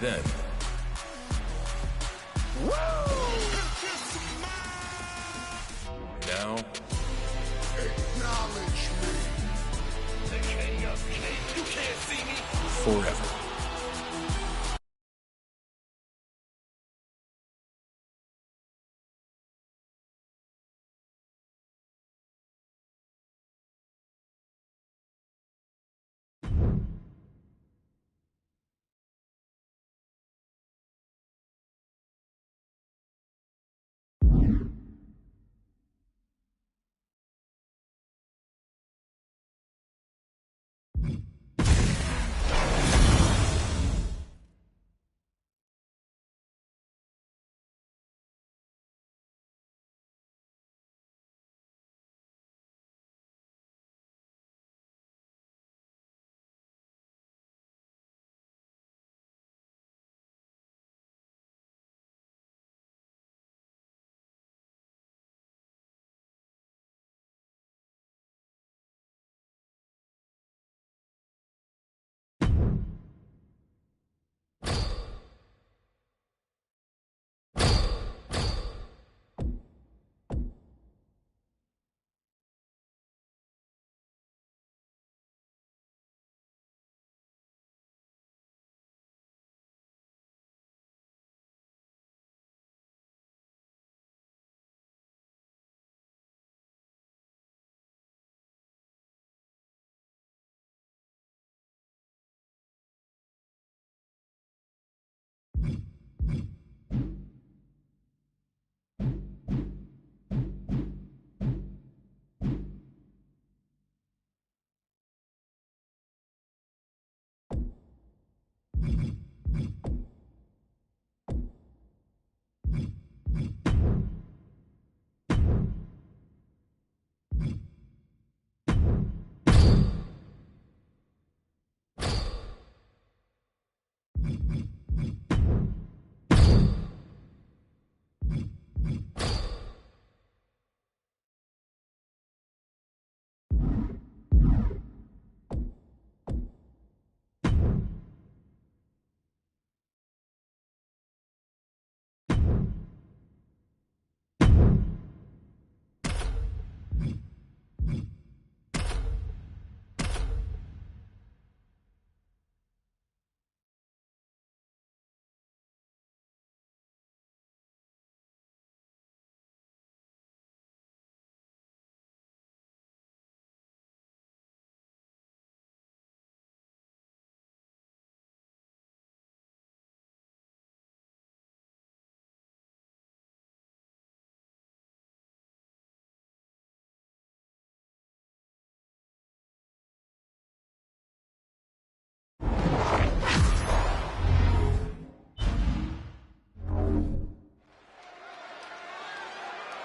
Then. Now. Acknowledge me. You can't see me. Forever.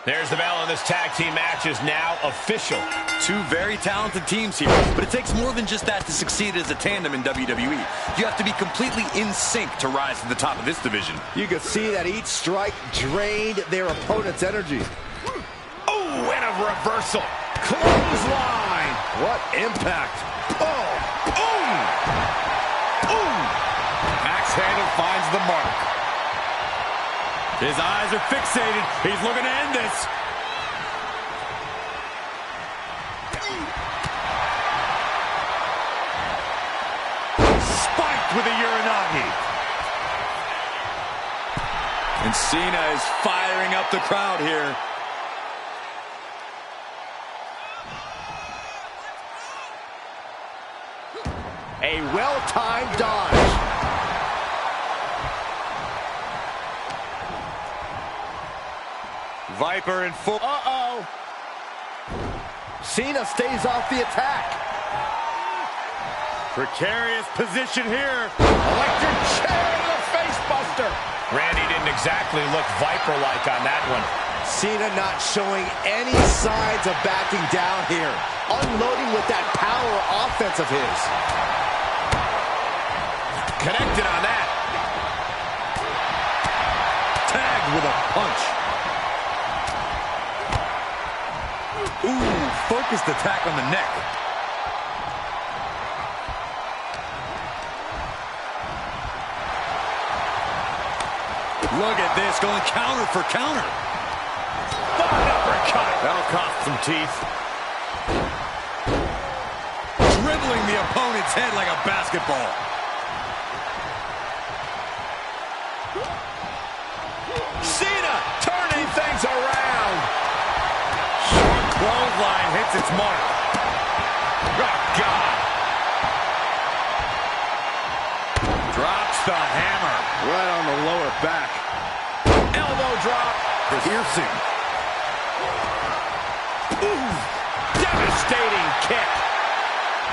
There's the bell, and this tag team match is now official. Two very talented teams here, but it takes more than just that to succeed as a tandem in WWE. You have to be completely in sync to rise to the top of this division. You can see that each strike drained their opponent's energy. Oh, and a reversal. Clothesline. What impact. Oh, Boom. Boom. Axe handle finds the mark. His eyes are fixated. He's looking to end this. Spiked with a Uranagi. And Cena is firing up the crowd here. a well-timed dodge. Viper in full. Uh-oh. Cena stays off the attack. Precarious position here. Electric chair to the face buster. Randy didn't exactly look Viper-like on that one. Cena not showing any signs of backing down here. Unloading with that power offense of his. Connected on that. Tagged with a punch. Ooh, focused attack on the neck. Look at this, going counter for counter. Fine uppercut. That'll cost some teeth. Dribbling the opponent's head like a basketball. Cena turning things around. Short clothesline hits its mark. Oh, God. Drops the hammer. Right on the lower back. Elbow drop. Piercing. Ooh. Devastating kick.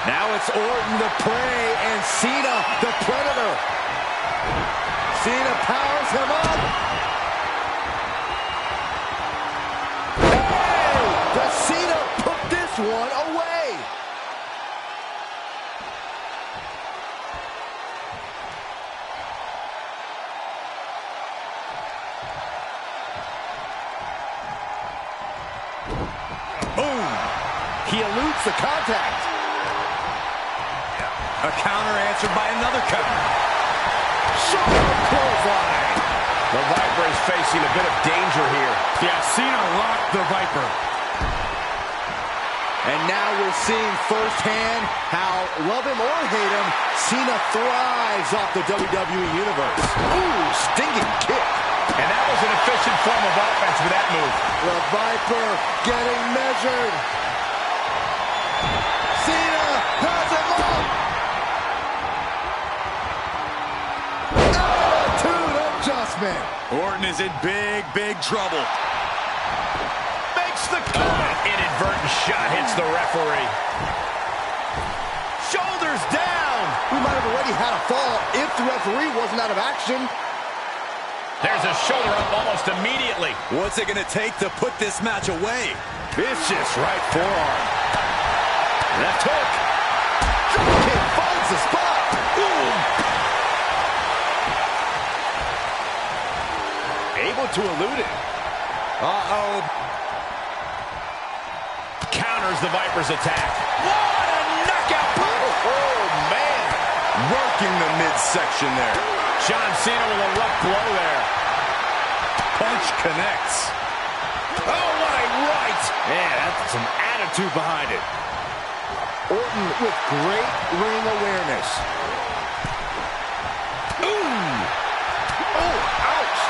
Now it's Orton the prey and Cena the predator. Cena powers him up. Hey! Does Cena put this one away? Boom. He eludes the contact. A counter answered by another counter. Sharp clothesline. The Viper is facing a bit of danger here. Yeah, Cena rocked the Viper. And now we're seeing firsthand how, love him or hate him, Cena thrives off the WWE Universe. Ooh, stinging kick. And that was an efficient form of offense with that move. The Viper getting measured. Cena has him up. Attitude adjustment. Orton is in big, big trouble. Makes the cover. Inadvertent shot hits the referee. Shoulders down. We might have already had a fall if the referee wasn't out of action. There's a shoulder up almost immediately. What's it going to take to put this match away? Vicious right forearm. Left hook. Dropkick finds the spot. Boom. Able to elude it. Uh-oh. Counters the Viper's attack. What a knockout blow. Oh, man. Working the midsection there. John Cena with a rough blow there. Punch connects. Oh, what a right. Man, that's some attitude behind it. Orton with great ring awareness. Ooh. Oh, ouch.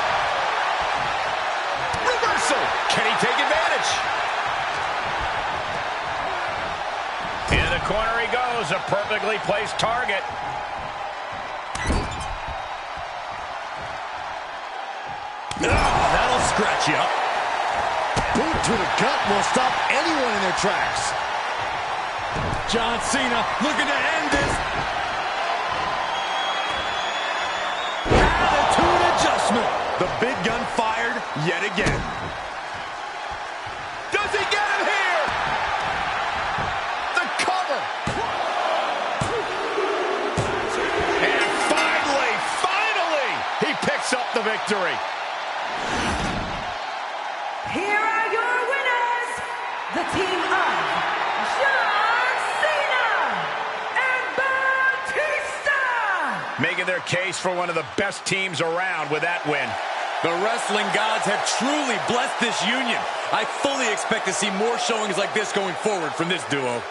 Reversal. Can he take advantage? In the corner he goes. A perfectly placed target. That'll scratch you up. Boot to the gut will stop anyone in their tracks. John Cena looking to end this. Attitude adjustment. The big gun fired yet again. Does he get him here? The cover. And finally, he picks up the victory. Here are your winners, the team of John Cena and Batista. Making their case for one of the best teams around with that win. The wrestling gods have truly blessed this union. I fully expect to see more showings like this going forward from this duo.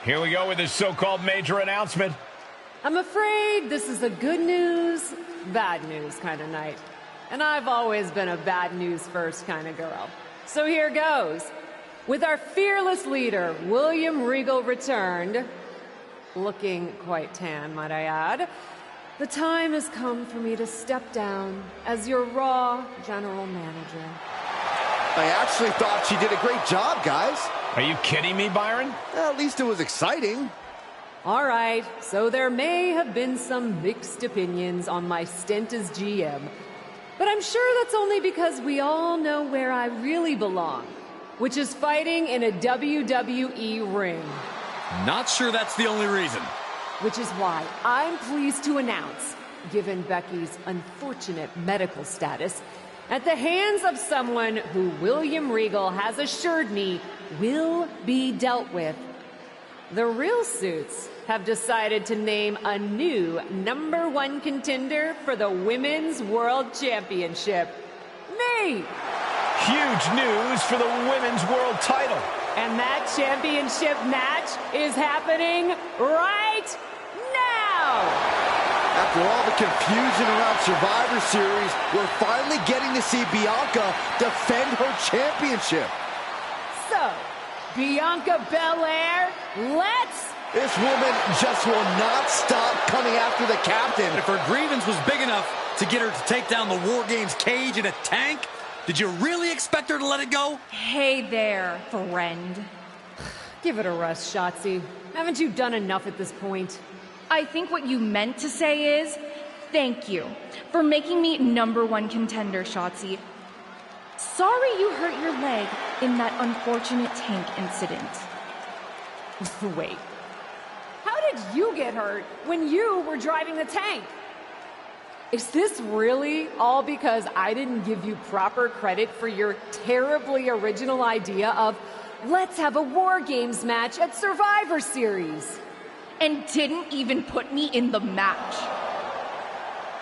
Here we go with this so-called major announcement. I'm afraid this is a good news, bad news kind of night. And I've always been a bad news first kind of girl. So here goes. With our fearless leader, William Regal, returned, looking quite tan, might I add, the time has come for me to step down as your Raw General Manager. I actually thought she did a great job, guys. Are you kidding me, Byron? At least it was exciting. All right, so there may have been some mixed opinions on my stint as GM, but I'm sure that's only because we all know where I really belong, which is fighting in a WWE ring. Not sure that's the only reason. Which is why I'm pleased to announce, given Becky's unfortunate medical status, at the hands of someone who William Regal has assured me will be dealt with, the Real Suits have decided to name a new #1 contender for the Women's World Championship. Me! Huge news for the Women's World title. And that championship match is happening right now! After all the confusion around Survivor Series, we're finally getting to see Bianca defend her championship. So, Bianca Belair, let's... This woman just will not stop coming after the captain. If her grievance was big enough to get her to take down the War Games cage in a tank, did you really expect her to let it go? Hey there, friend. Give it a rest, Shotzi. Haven't you done enough at this point? I think what you meant to say is, thank you for making me #1 contender, Shotzi. Sorry you hurt your leg in that unfortunate tank incident. Wait. How did you get hurt when you were driving the tank? Is this really all because I didn't give you proper credit for your terribly original idea of let's have a War Games match at Survivor Series? And didn't even put me in the match.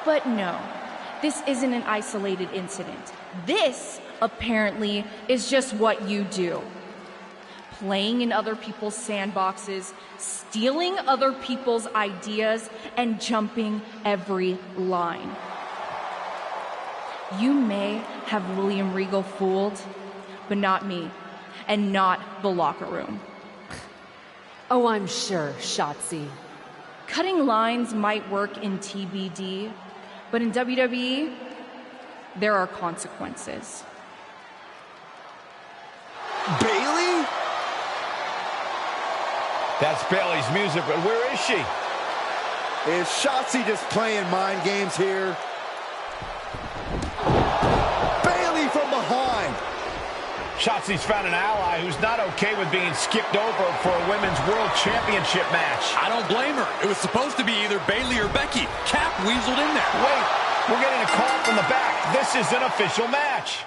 But no, this isn't an isolated incident. This, apparently, is just what you do. Playing in other people's sandboxes, stealing other people's ideas, and jumping every line. You may have William Regal fooled, but not me, and not the locker room. Oh, I'm sure, Shotzi. Cutting lines might work in TBD, but in WWE, there are consequences. Bayley? That's Bayley's music, but where is she? Is Shotzi just playing mind games here? Bayley from behind. Shotzi's found an ally who's not okay with being skipped over for a Women's World Championship match. I don't blame her. It was supposed to be either Bayley or Becky. Cap weaseled in there. Wait, we're getting a call from the back. This is an official match.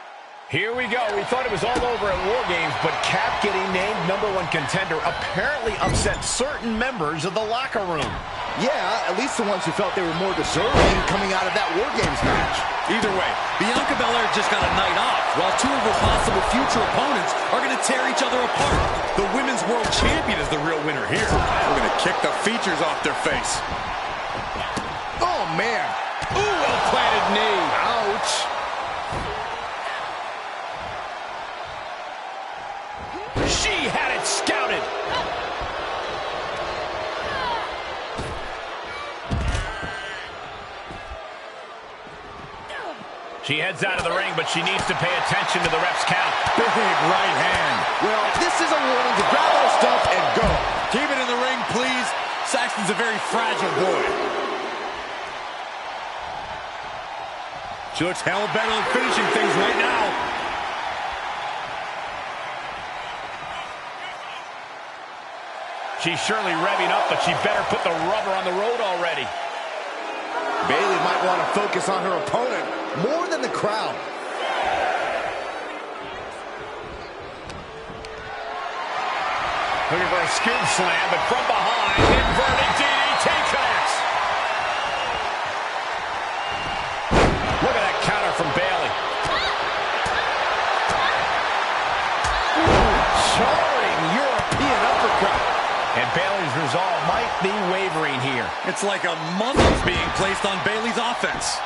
Here we go. We thought it was all over at War Games, but Cap getting named #1 contender apparently upset certain members of the locker room. Yeah, at least the ones who felt they were more deserving coming out of that War Games match. Either way, Bianca Belair just got a night off, while two of her possible future opponents are going to tear each other apart. The Women's World Champion is the real winner here. We're going to kick the features off their face. Oh, man. Ooh, well-planted knee. Ouch. She had it scouted. She heads out of the ring, but she needs to pay attention to the ref's count. Big right hand. Well, this is a warning to grab on a stump and go. Keep it in the ring, please. Saxton's a very fragile boy. She looks hell bent on finishing things right now. She's surely revving up, but she better put the rubber on the road already. Bayley might want to focus on her opponent more than the crowd. Looking for a scoop slam, but from behind, inverted DDT connects. Look at that counter from Bayley. Charring European uppercut. And Bayley's resolve might be wavering here. It's like a muzzle's being placed on Bayley's offense.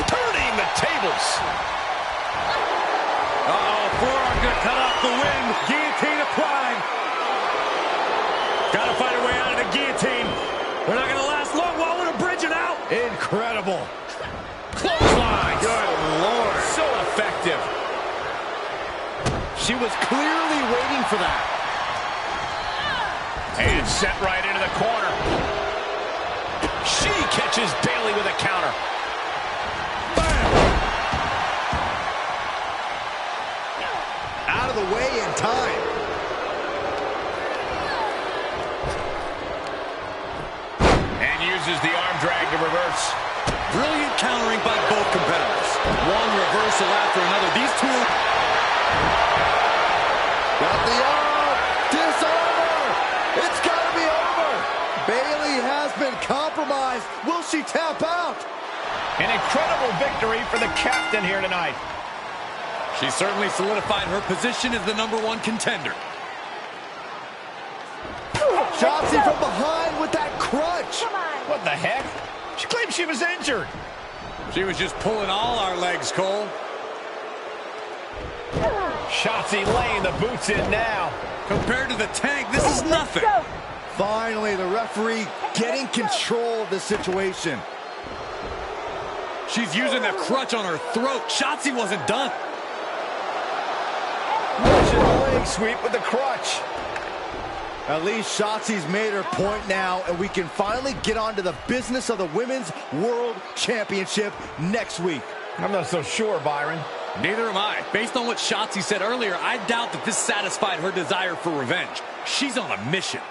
Turning the tables. Uh-oh, forearm gonna cut off the wind. Guillotine applied. Gotta find a way out of the guillotine. They're not gonna last long while we're bridging out. Incredible. Clothesline. Good Lord. So effective. She was clearly waiting for that. And set right into the corner. She catches Bayley with a counter. Bam! Out of the way in time. And uses the arm drag to reverse. Brilliant countering by both competitors. One reversal after another. These two... Got the arm. Disarmer. It's got to be over. Bayley has been compromised. Will she tap out? An incredible victory for the captain here tonight. She certainly solidified her position as the #1 contender. Shotzi from behind with that crutch. What the heck? She claimed she was injured. She was just pulling all our legs, Cole. Shotzi laying the boots in now. Compared to the tank, this is nothing. Finally, the referee getting control of the situation. She's using the crutch on her throat. Shotzi wasn't done. Russian leg sweep with the crutch. At least Shotzi's made her point now, and we can finally get on to the business of the Women's World Championship next week. I'm not so sure, Byron. Neither am I. Based on what Shotzi said earlier, I doubt that this satisfied her desire for revenge. She's on a mission.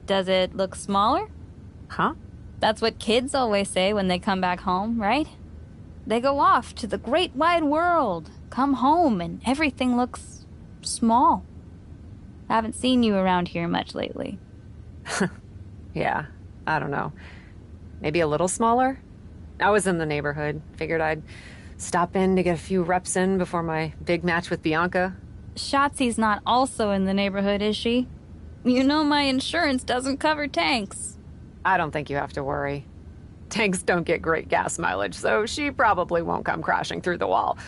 Does it look smaller? Huh? That's what kids always say when they come back home, right? They go off to the great wide world, come home, and everything looks small. Haven't seen you around here much lately. Yeah, I don't know. Maybe a little smaller? I was in the neighborhood. Figured I'd stop in to get a few reps in before my big match with Bianca. Shotzi's not also in the neighborhood, is she? You know my insurance doesn't cover tanks. I don't think you have to worry. Tanks don't get great gas mileage, so she probably won't come crashing through the wall.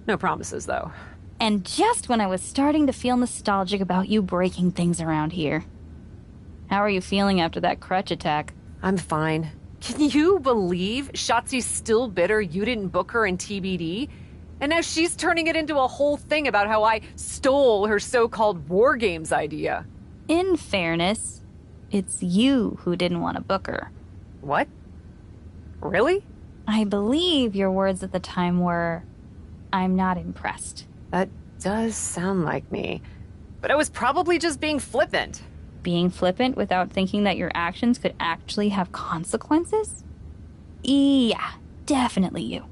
No promises, though. And just when I was starting to feel nostalgic about you breaking things around here. How are you feeling after that crutch attack? I'm fine. Can you believe Shotzi's still bitter you didn't book her in TBD? And now she's turning it into a whole thing about how I stole her so-called War Games idea. In fairness, it's you who didn't want to book her. What? Really? I believe your words at the time were, "I'm not impressed." That does sound like me. But I was probably just being flippant. Being flippant without thinking that your actions could actually have consequences? Yeah, definitely you.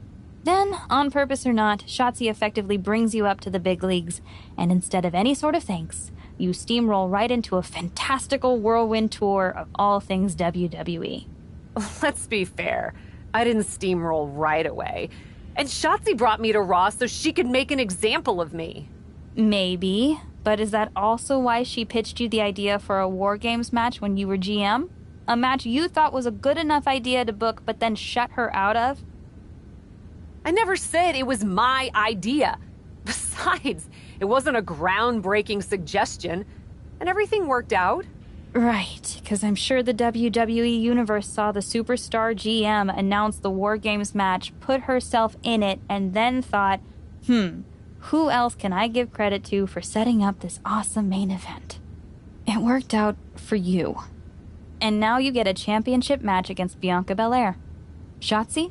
Then, on purpose or not, Shotzi effectively brings you up to the big leagues, and instead of any sort of thanks, you steamroll right into a fantastical whirlwind tour of all things WWE. Let's be fair. I didn't steamroll right away. And Shotzi brought me to Raw so she could make an example of me. Maybe, but is that also why she pitched you the idea for a War Games match when you were GM? A match you thought was a good enough idea to book but then shut her out of? I never said it was my idea. Besides, it wasn't a groundbreaking suggestion, and everything worked out. Right, because I'm sure the WWE Universe saw the superstar GM announce the War Games match, put herself in it, and then thought, who else can I give credit to for setting up this awesome main event? It worked out for you. And now you get a championship match against Bianca Belair. Shotzi?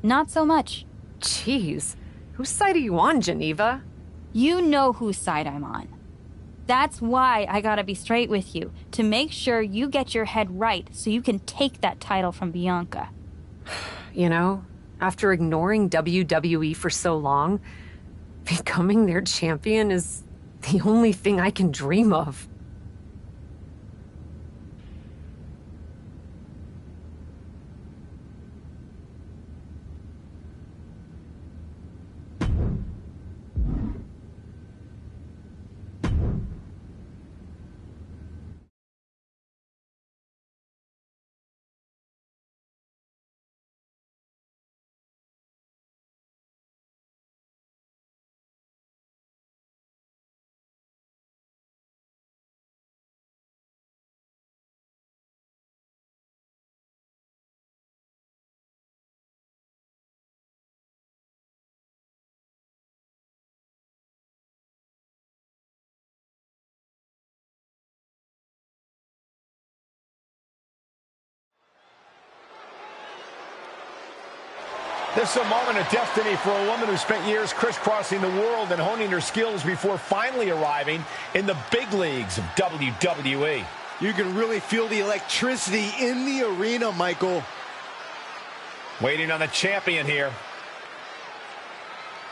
Not so much. Jeez, whose side are you on, Geneva? You know whose side I'm on. That's why I gotta be straight with you, to make sure you get your head right so you can take that title from Bianca. You know, after ignoring WWE for so long, becoming their champion is the only thing I can dream of. This is a moment of destiny for a woman who spent years crisscrossing the world and honing her skills before finally arriving in the big leagues of WWE. You can really feel the electricity in the arena, Michael. Waiting on the champion here.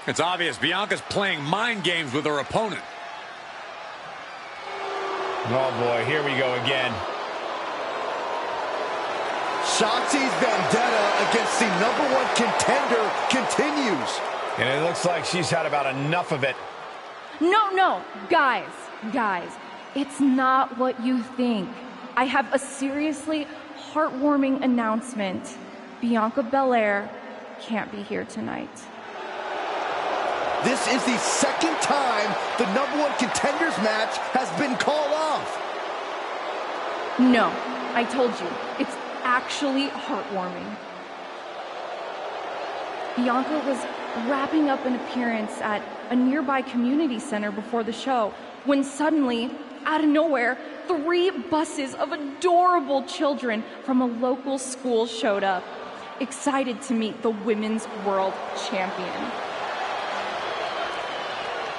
It's obvious Bianca's playing mind games with her opponent. Oh boy, here we go again. Shotzi's vendetta against the #1 contender continues. And it looks like she's had about enough of it. No, guys, it's not what you think. I have a seriously heartwarming announcement. Bianca Belair can't be here tonight. This is the second time the #1 contenders match has been called off. No, I told you, it's actually heartwarming. Bianca was wrapping up an appearance at a nearby community center before the show when suddenly, out of nowhere, 3 buses of adorable children from a local school showed up, excited to meet the Women's World Champion.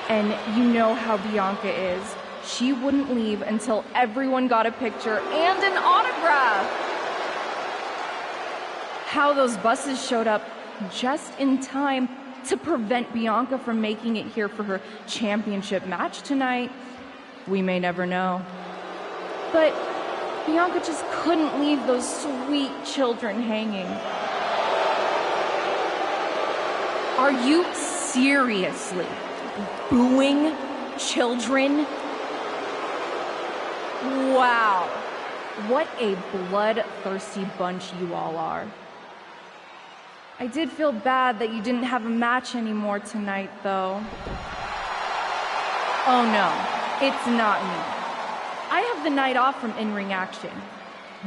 And you know how Bianca is. She wouldn't leave until everyone got a picture and an autograph. How those buses showed up just in time to prevent Bianca from making it here for her championship match tonight, we may never know. But Bianca just couldn't leave those sweet children hanging. Are you seriously booing children? Wow, what a bloodthirsty bunch you all are. I did feel bad that you didn't have a match anymore tonight, though. Oh no, it's not me. I have the night off from in-ring action,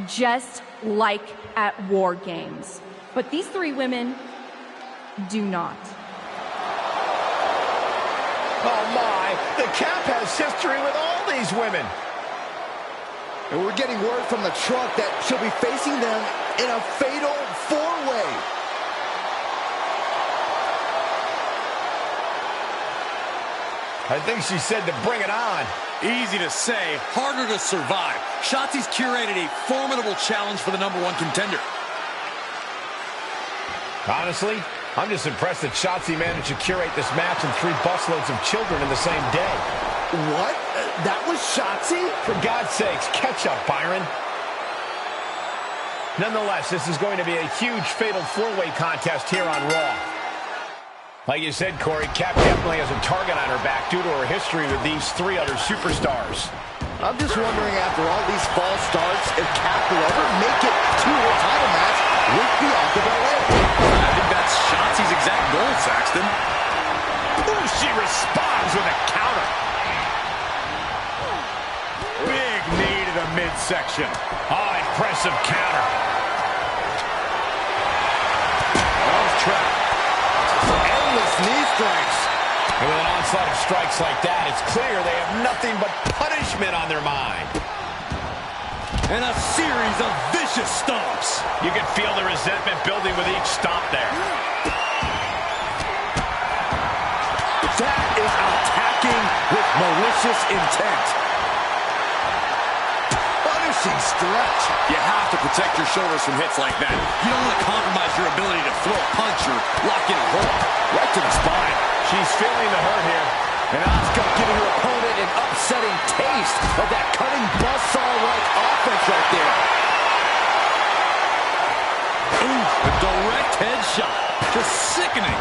just like at War Games. But these 3 women do not. Oh my, the Cap has history with all these women. And we're getting word from the truck that she'll be facing them in a fatal 4-way. I think she said to bring it on. Easy to say, harder to survive. Shotzi's curated a formidable challenge for the #1 contender. Honestly, I'm just impressed that Shotzi managed to curate this match and 3 busloads of children in the same day. What? That was Shotzi? For God's sakes, catch up, Byron. Nonetheless, this is going to be a huge fatal 4-way contest here on Raw. Like you said, Corey, Cap definitely has a target on her back due to her history with these 3 other superstars. I'm just wondering, after all these false starts, if Cap will ever make it to her title match with Bianca Belair. I think that's Shotzi's exact goal, Saxton. Ooh, she responds with a counter. Big knee to the midsection. Oh, impressive counter. Arms trap. Endless knee strikes. And with an onslaught of strikes like that, it's clear they have nothing but punishment on their mind. And a series of vicious stomps. You can feel the resentment building with each stomp there. That is attacking with malicious intent. Punishing stretch. You have to protect your shoulders from hits like that. You don't want to compromise your ability to throw a punch or lock in a hold. Right to the spine. She's feeling the hurt here. And Asuka giving her opponent an upsetting taste of that cutting buzzsaw-like offense right there. Ooh, a direct headshot. Just sickening.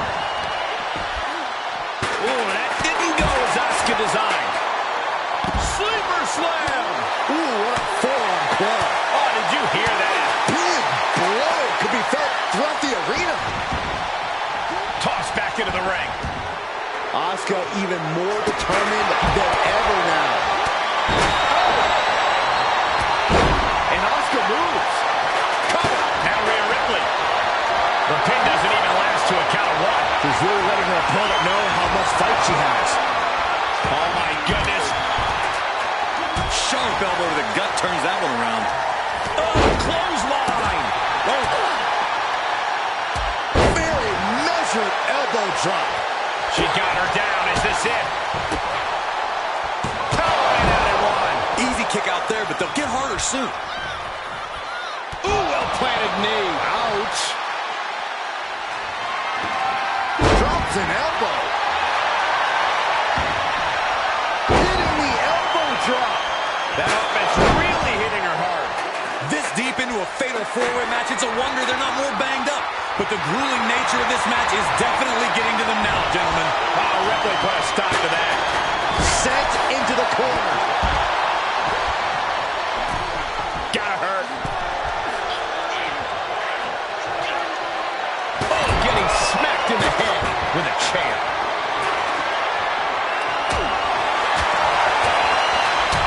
Ooh, that didn't go as Asuka designed. Sleeper slam. Ooh, what a forearm club. Oh, did you hear that? Big blow could be felt throughout the arena. Tossed back into the ring. Asuka even more determined than ever now. And Asuka moves. Cover. Now Rhea Ripley. The pin doesn't even last to a count of 1. She's really letting her opponent know how much fight she has. Oh, my goodness. Sharp elbow to the gut turns that one around. Oh, clothesline. Oh. Very measured elbow drop. She got her down. Is this it? Power right out at 1. Easy kick out there, but they'll get harder soon. Ooh, well-planted knee. Ouch. Drops an elbow. Hitting the elbow drop. That offense really hitting her hard. This deep into a fatal 4-way match, it's a wonder they're not more banged up. But the grueling nature of this match is definitely getting to them now, gentlemen. Oh, Ripley put a stop to that. Sent into the corner. Gotta hurt. Oh, getting smacked in the head with a chair.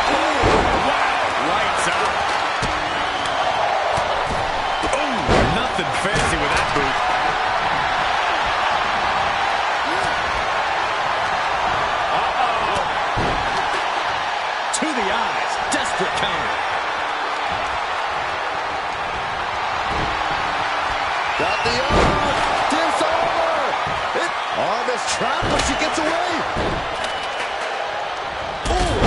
Oh, wow. Lights out. Oh, nothing fancy with that boot. Uh-oh. To the eyes. Desperate counter. Got the arm. Disarmer. Arm is trapped, but she gets away. Ooh.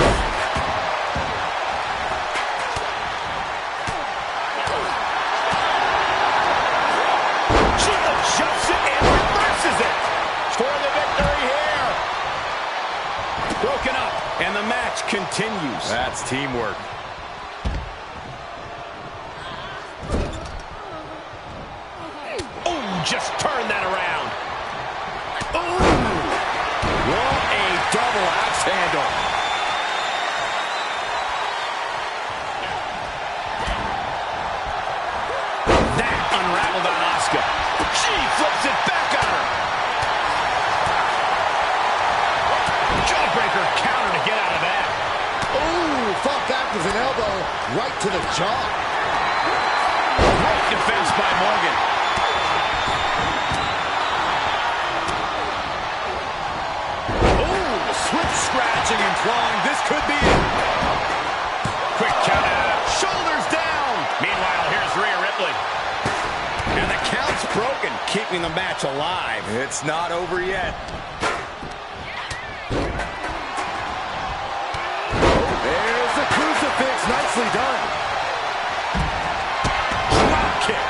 She jumps it and reverses it for the victory here. Broken up, and the match continues. That's teamwork. Oh, just turn that around. Ooh, what a double axe handle. That unraveled on Asuka. She flips it back on her. Jawbreaker counter to get out of that. Ooh, fought back with an elbow right to the jaw. Great defense by Morgan. Ooh, swift scratching and clawing. This could be it. Quick count out. Shoulders down. Meanwhile, here's Rhea Ripley. And the count's broken, keeping the match alive. It's not over yet. There's the crucifix. Nicely done. Drop kick.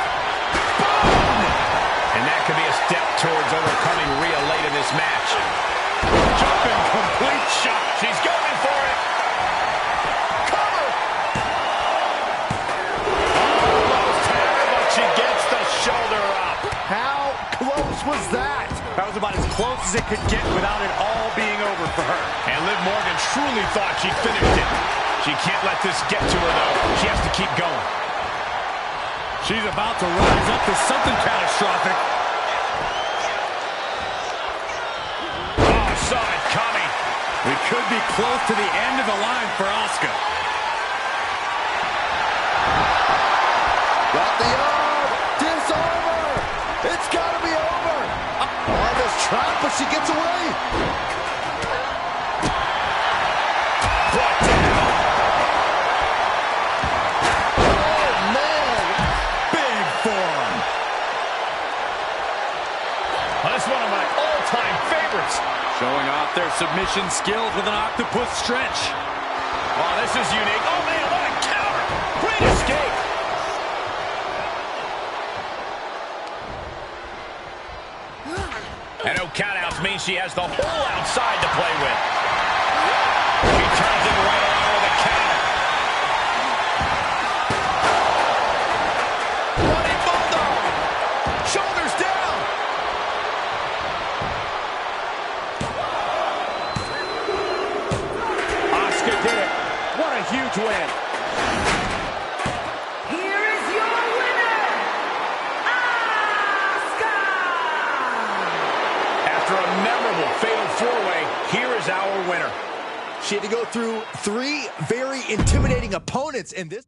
Boom! And that could be be a step towards overcoming Rhea late in this match. Jumping complete shot. She's going for it. Cover. Almost had her, but she gets the shoulder up. How close was that? That was about as close as it could get without it all being over for her. And Liv Morgan truly thought she finished it. She can't let this get to her, though. She has to keep going. She's about to rise up to something catastrophic. Oh, saw it coming. We could be close to the end of the line for Asuka. Got the arm. Disarm her. It's got to be over. On this trap, but she gets away. Brought down. Oh, man. Big forearm. Well, that's one of my all-time favorites. Showing off their submission skills with an octopus stretch. Oh, this is unique. Oh, man, what a counter. Great escape. And no countouts means she has the whole outside to play with. She turns it right around with a counter. Running bulldog. Shoulders down. Asuka did it. What a huge win. Here is your winner, Asuka! After a memorable fatal four-way, here is our winner. She had to go through 3 very intimidating opponents in this.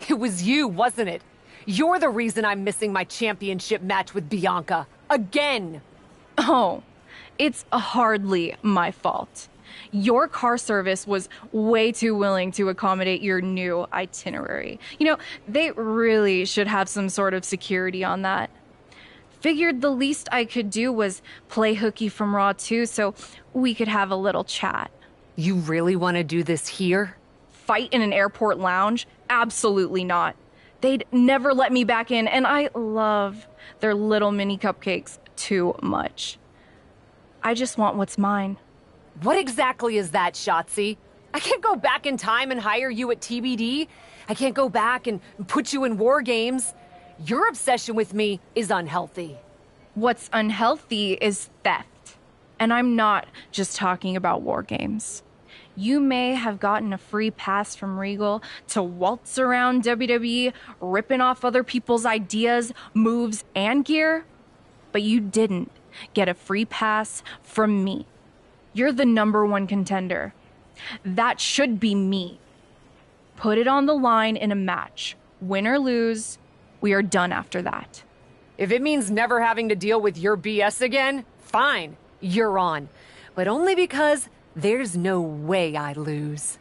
It was you, wasn't it? You're the reason I'm missing my championship match with Bianca. Again! Oh, it's hardly my fault. Your car service was way too willing to accommodate your new itinerary. You know, they really should have some sort of security on that. Figured the least I could do was play hooky from Raw 2 so we could have a little chat. You really want to do this here? Fight in an airport lounge? Absolutely not. They'd never let me back in, and I love their little mini cupcakes too much. I just want what's mine. What exactly is that, Shotzi? I can't go back in time and hire you at TBD. I can't go back and put you in War Games. Your obsession with me is unhealthy. What's unhealthy is theft. And I'm not just talking about War Games. You may have gotten a free pass from Regal to waltz around WWE, ripping off other people's ideas, moves, and gear, but you didn't get a free pass from me. You're the #1 contender. That should be me. Put it on the line in a match. Win or lose, we are done after that. If it means never having to deal with your BS again, fine, you're on. But only because there's no way I lose.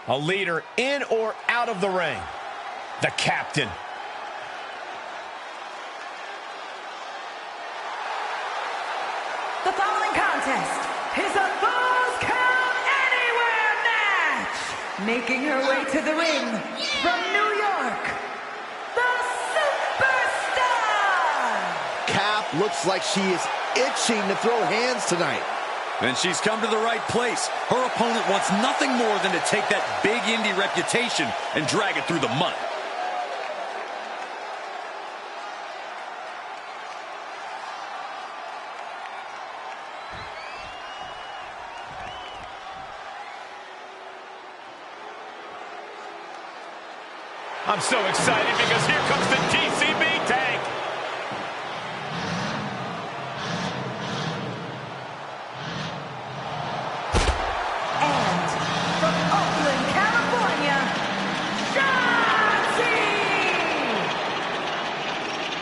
A leader in or out of the ring. The captain. The following contest is a Falls Count Anywhere match. Making her way to the ring from New York, the Superstar. Cap looks like she is itching to throw hands tonight. And she's come to the right place. Her opponent wants nothing more than to take that big indie reputation and drag it through the mud. I'm so excited because here comes the TCB tank. And from Oakland, California, Shotzi!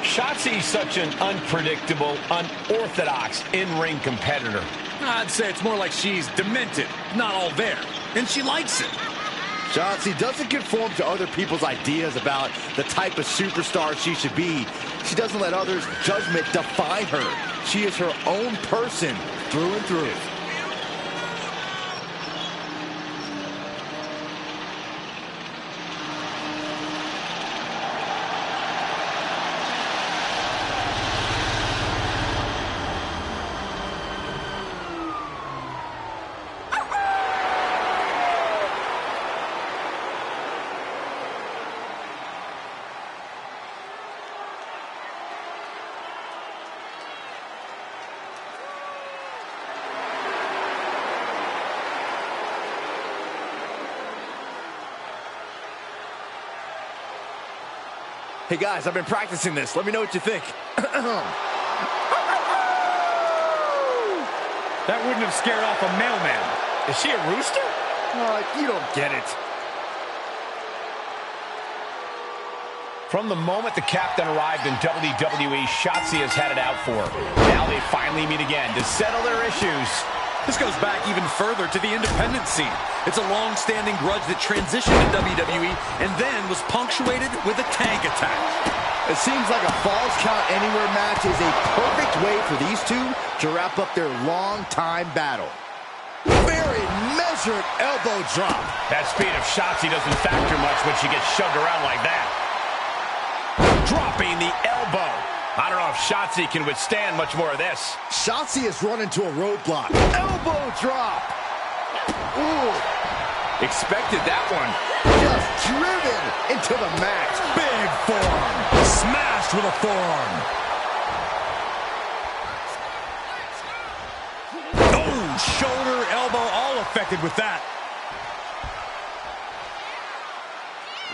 Shotzi's such an unpredictable, unorthodox in-ring competitor. I'd say it's more like she's demented, not all there. And she likes it. Shotzi doesn't conform to other people's ideas about the type of superstar she should be. She doesn't let others' judgment define her. She is her own person through and through. Hey guys, I've been practicing this. Let me know what you think. That wouldn't have scared off a mailman. Is she a rooster? You don't get it. From the moment the captain arrived in WWE, Shotzi has had it out for her. Now they finally meet again to settle their issues. This goes back even further to the independent scene. It's a long-standing grudge that transitioned to WWE and then was punctuated with a tank attack. It seems like a Falls Count Anywhere match is a perfect way for these two to wrap up their long-time battle. Very measured elbow drop. That speed of Shotzi doesn't factor much when she gets shoved around like that. Dropping the elbow. I don't know if Shotzi can withstand much more of this. Shotzi has run into a roadblock. Elbow drop. Ooh. Expected that one. Just driven into the mat. Big forearm. Smashed with a forearm. Oh, shoulder, elbow, all affected with that.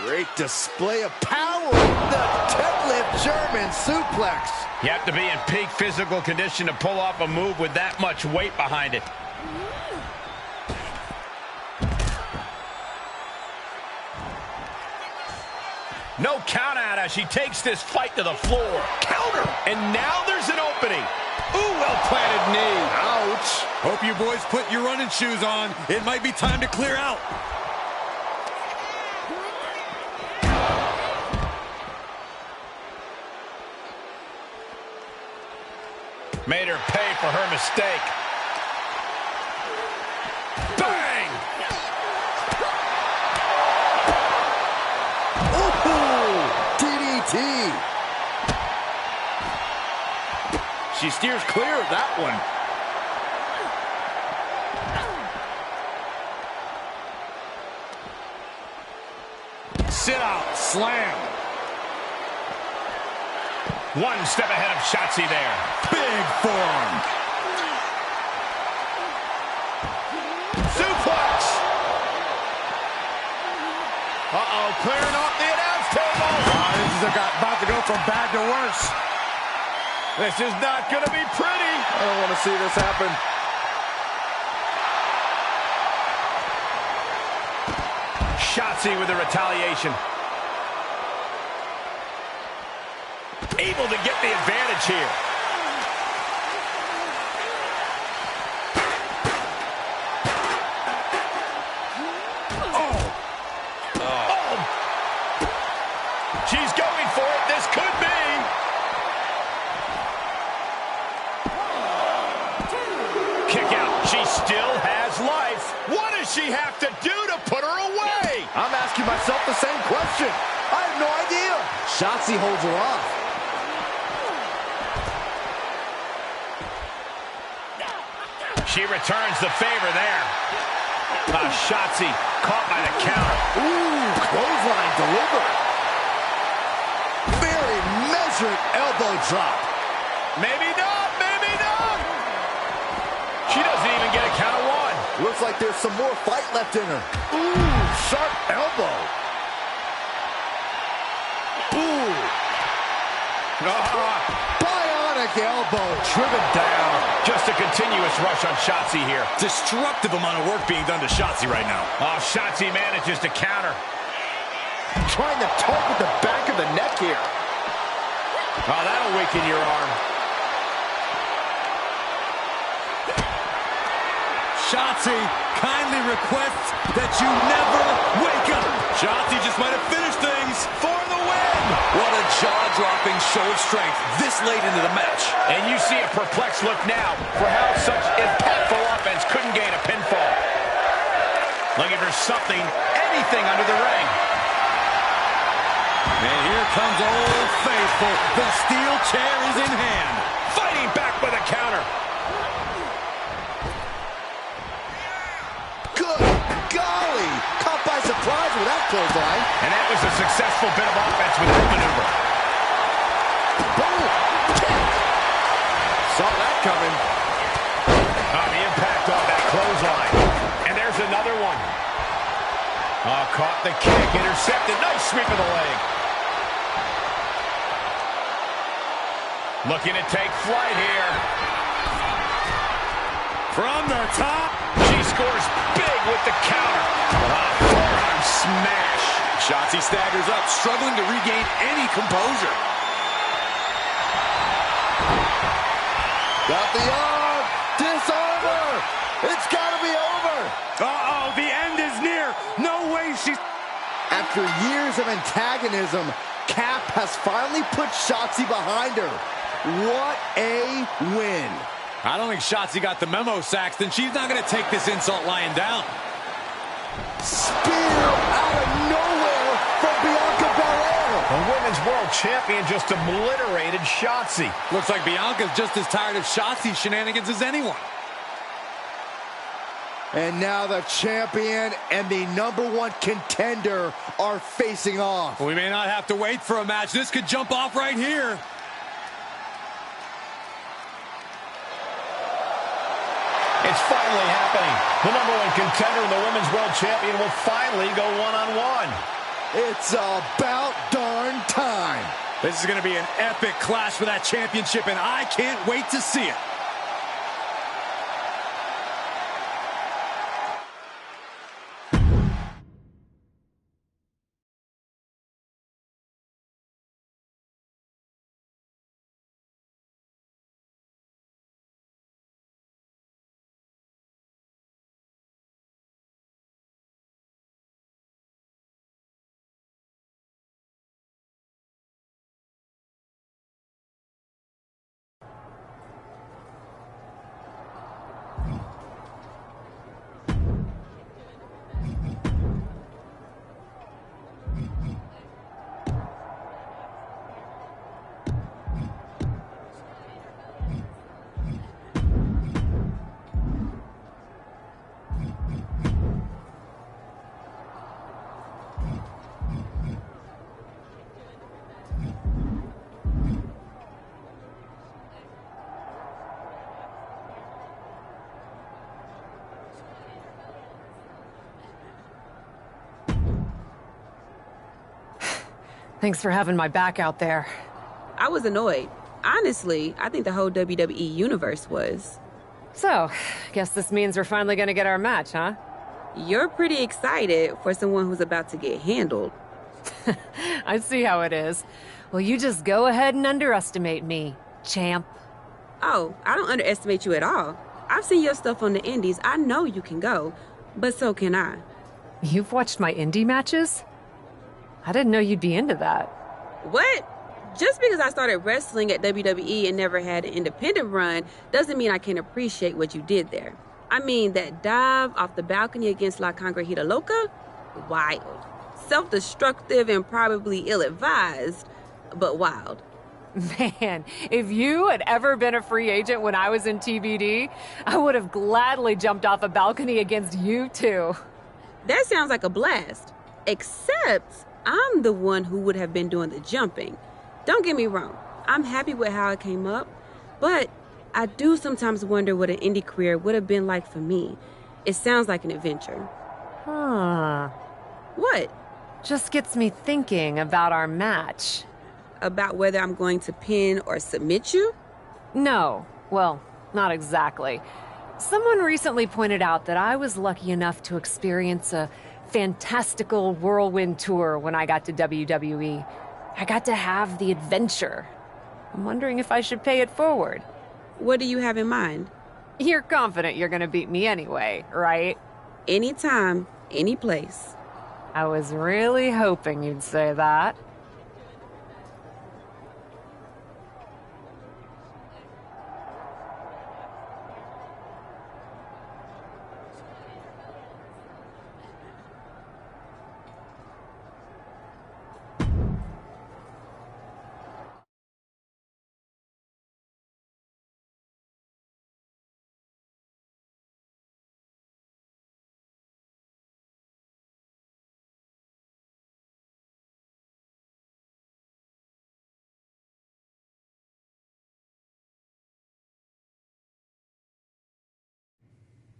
Great display of power. The deadlift German suplex. You have to be in peak physical condition to pull off a move with that much weight behind it. No count out as she takes this fight to the floor. Counter! And now there's an opening. Ooh, well-planted knee. Ouch. Hope you boys put your running shoes on. It might be time to clear out. Made her pay for her mistake. Bang! Ooh, DDT. She steers clear of that one. Sit out, slam. One step ahead of Shotzi there. Big forearm. Suplex. Uh-oh, clearing off the announce table. This is about to go from bad to worse. This is not going to be pretty. I don't want to see this happen. Shotzi with the retaliation. Able to get the advantage here. Oh, She's going for it. This could be. Kick out. She still has life. What does she have to do to put her away? I'm asking myself the same question. I have no idea. Shotzi holds her off. She returns the favor there. Shotzi caught by the counter. Ooh, clothesline delivered. Very measured elbow drop. Maybe not, maybe not. She doesn't even get a count of one. Looks like there's some more fight left in her. Ooh, sharp elbow. Ooh. Bionic elbow driven down. Just a continuous rush on Shotzi here. Destructive amount of work being done to Shotzi right now. Shotzi manages to counter. Trying to talk with the back of the neck here. That'll weaken your arm. Shotzi kindly requests that you never wake up. Shotzi just might have finished things for the win. What a jaw-dropping show of strength this late into the match. And you see a perplexed look now for how such impactful offense couldn't gain a pinfall. Looking for something, anything under the ring. And here comes Old Faithful. The steel chair is in hand. Fighting back with a counter. Good golly! Caught by surprise with that clothesline. And that was a successful bit of offense with that maneuver. Boom! Kick! Saw that coming. The impact on that clothesline. And there's another one. Caught the kick, intercepted. Nice sweep of the leg. Looking to take flight here. From the top. She scores big with the counter. Forearm smash. Shotzi staggers up, struggling to regain any composure. Got the arm. Disarm her. It's got to be over. Uh-oh, the end is near. No way she's... After years of antagonism, Cap has finally put Shotzi behind her. What a win. I don't think Shotzi got the memo, Saxton. She's not going to take this insult lying down. Spear out of nowhere from Bianca Belair. The Women's World Champion just obliterated Shotzi. Looks like Bianca's just as tired of Shotzi's shenanigans as anyone. And now the champion and the #1 contender are facing off. We may not have to wait for a match. This could jump off right here. It's finally happening. The #1 contender and the Women's World Champion will finally go one-on-one. It's about darn time. This is going to be an epic clash for that championship, and I can't wait to see it. Thanks for having my back out there. I was annoyed. Honestly, I think the whole WWE universe was. So, guess this means we're finally gonna get our match, huh? You're pretty excited for someone who's about to get handled. I see how it is. Well, you just go ahead and underestimate me, champ. Oh, I don't underestimate you at all. I've seen your stuff on the indies. I know you can go, but so can I. You've watched my indie matches? I didn't know you'd be into that. What? Just because I started wrestling at WWE and never had an independent run doesn't mean I can't appreciate what you did there. I mean, that dive off the balcony against La Congrejita Loca? Wild. Self-destructive and probably ill-advised, but wild. Man, if you had ever been a free agent when I was in TBD, I would have gladly jumped off a balcony against you too. That sounds like a blast. Except I'm the one who would have been doing the jumping. Don't get me wrong, I'm happy with how it came up, but I do sometimes wonder what an indie career would have been like for me. It sounds like an adventure. Huh. What? Just gets me thinking about our match. About whether I'm going to pin or submit you? No. Well, not exactly. Someone recently pointed out that I was lucky enough to experience a fantastical whirlwind tour when I got to WWE. I got to have the adventure. I'm wondering if I should pay it forward. What do you have in mind? You're confident you're gonna beat me anyway, right? Anytime, any place. I was really hoping you'd say that.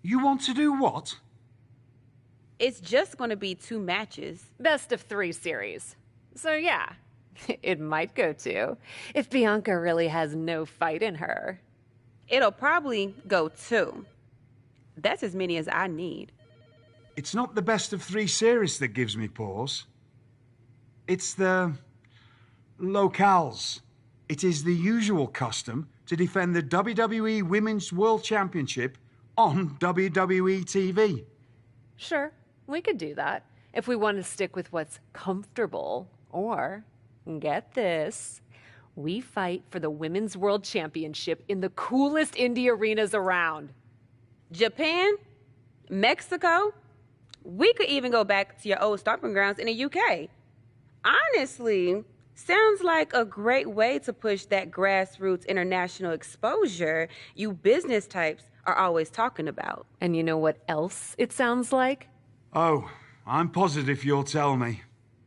You want to do what? It's just going to be 2 matches. Best of 3 series. So yeah, it might go 2, if Bianca really has no fight in her. It'll probably go 2. That's as many as I need. It's not the best of 3 series that gives me pause. It's the locales. It is the usual custom to defend the WWE Women's World Championship on WWE TV. Sure, we could do that if we want to stick with what's comfortable. Or, get this, we fight for the Women's World Championship in the coolest indie arenas around. Japan? Mexico? We could even go back to your old stomping grounds in the UK. Honestly, sounds like a great way to push that grassroots international exposure you business types are always talking about. And you know what else it sounds like? Oh, I'm positive you'll tell me.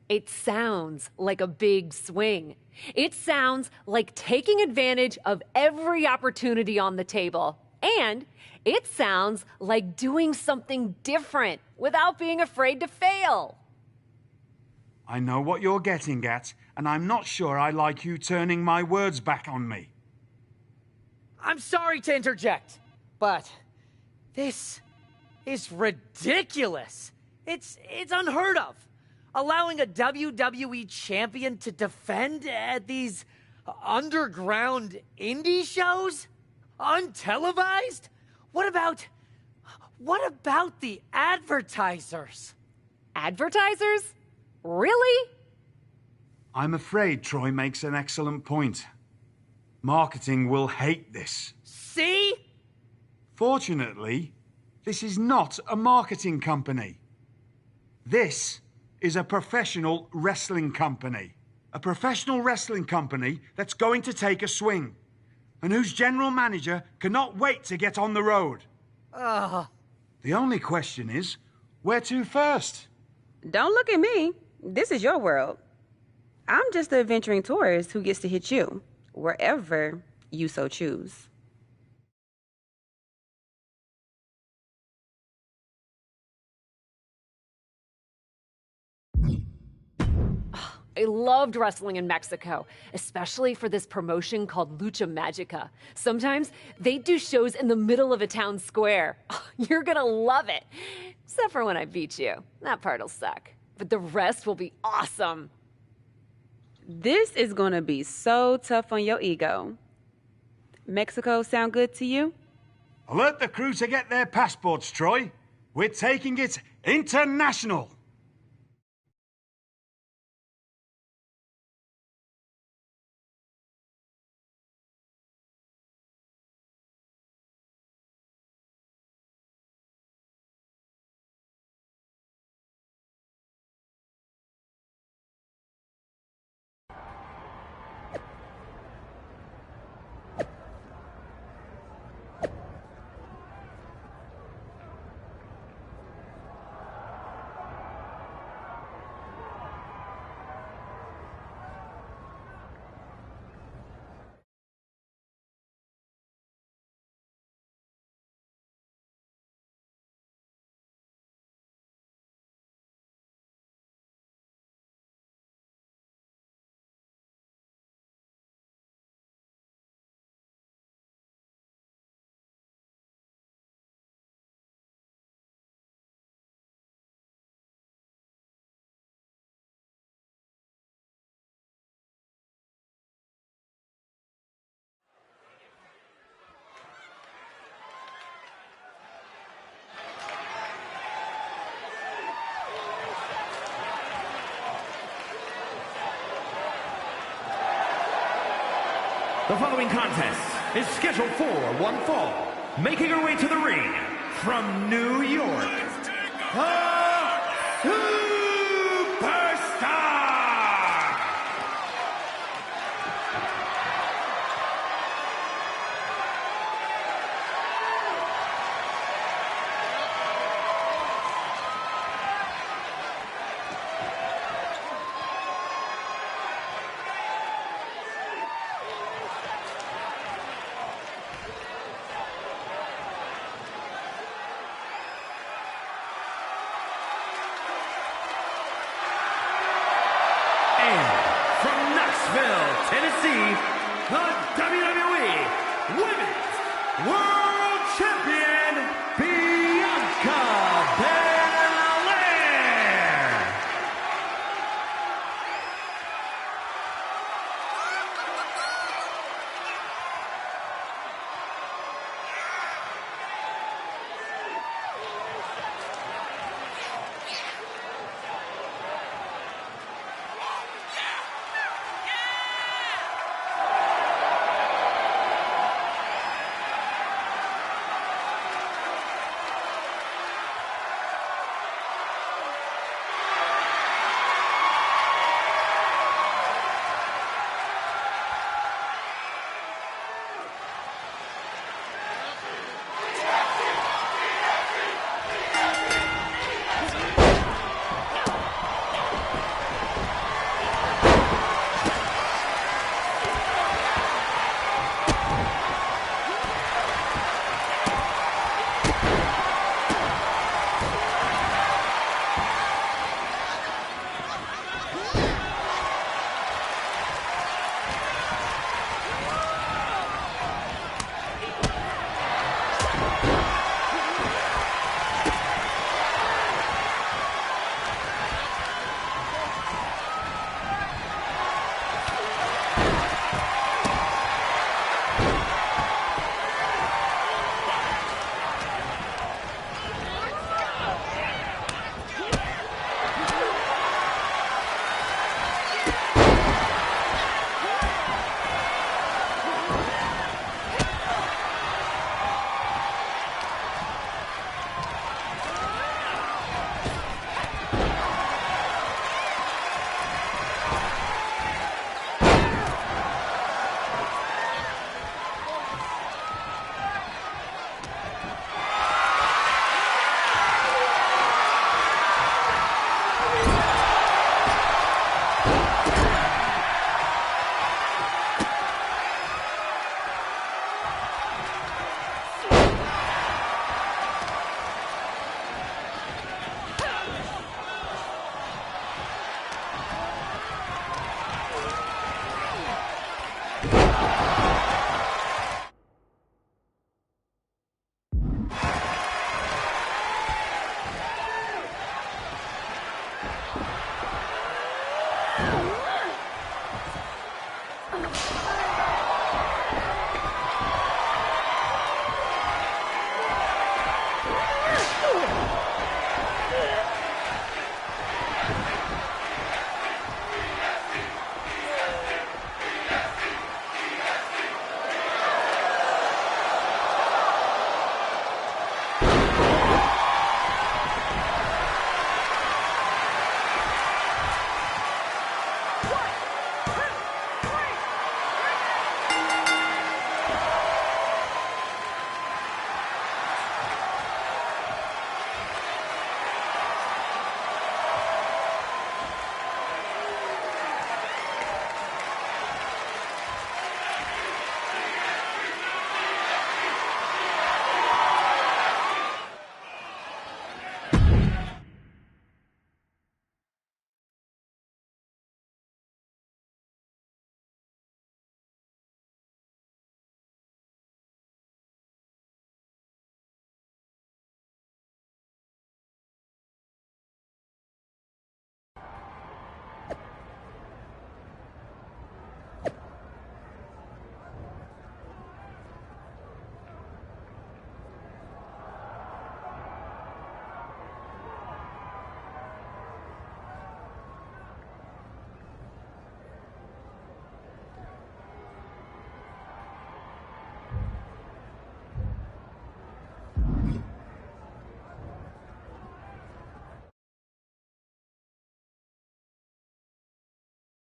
It sounds like a big swing. It sounds like taking advantage of every opportunity on the table. And it sounds like doing something different without being afraid to fail. I know what you're getting at, and I'm not sure I like you turning my words back on me. I'm sorry to interject, but this is ridiculous. It's unheard of. Allowing a WWE champion to defend at these underground indie shows? Untelevised? What about the advertisers? Advertisers? Really? I'm afraid Troy makes an excellent point. Marketing will hate this. See? Fortunately, this is not a marketing company. This is a professional wrestling company. A professional wrestling company that's going to take a swing, and whose general manager cannot wait to get on the road. The only question is, where to first? Don't look at me. This is your world. I'm just the adventuring tourist who gets to hit you, wherever you so choose. I loved wrestling in Mexico, especially for this promotion called Lucha Magica. Sometimes they do shows in the middle of a town square. You're gonna love it. Except for when I beat you. That part'll suck. But the rest will be awesome. This is gonna be so tough on your ego. Mexico sound good to you? Alert the crew to get their passports, Troy. We're taking it international. The following contest is scheduled for one fall. Making her way to the ring from New York, the Superstar! Tennessee, the WWE Women's World Champion, Bianca Belair.